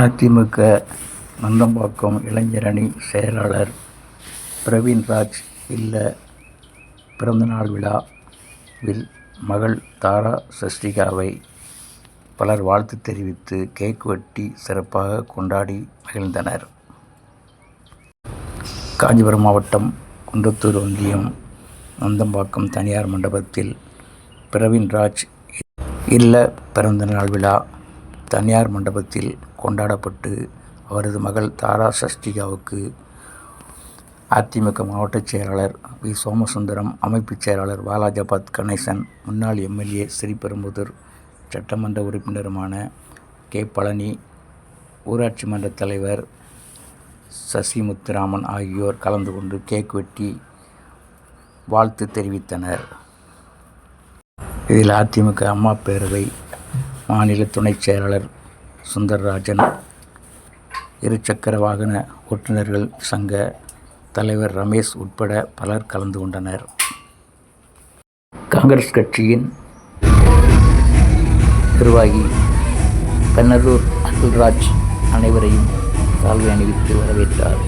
அதிமுக நந்தம்பாக்கம் இளைஞரணி செயலாளர் பிரவீன்ராஜ் இல்ல பிறந்தநாள் விழாவில் மகள் தாரா சஷ்டிகாவை பலர் வாழ்த்து தெரிவித்து கேக் வெட்டி சிறப்பாக கொண்டாடி மகிழ்ந்தனர். காஞ்சிபுரம் மாவட்டம் குன்றத்தூர் ஒன்றியம் நந்தம்பாக்கம் தனியார் மண்டபத்தில் பிரவீன்ராஜ் இல்ல பிறந்தநாள் விழா தனியார் மண்டபத்தில் கொண்டாடப்பட்டு அவரது மகள் தாரா சஷ்டிகாவுக்கு அதிமுக மாவட்ட செயலாளர் வி. சோமசுந்தரம், அமைப்புச் செயலாளர் வாலாஜாபாத் கணேசன், முன்னாள் எம்.எல்.ஏ. ஸ்ரீபெரும்புதூர் சட்டமன்ற உறுப்பினருமான கே. பழனி, ஊராட்சி மன்ற தலைவர் சசிமுத்துராமன் ஆகியோர் கலந்து கொண்டு கேக் வெட்டி வாழ்த்து தெரிவித்தனர். இதில் அதிமுக அம்மா பேரவை மாநில துணைச் செயலாளர் சுந்தர்ராஜன், இருசக்கர வாகன ஓட்டுநர்கள் சங்க தலைவர் ரமேஷ் உட்பட பலர் கலந்து கொண்டனர். காங்கிரஸ் கட்சியின் நிர்வாகி பெண்ணலூர் அருள்ராஜ் அனைவரையும் சால்வை அணிவித்து வரவேற்றார்.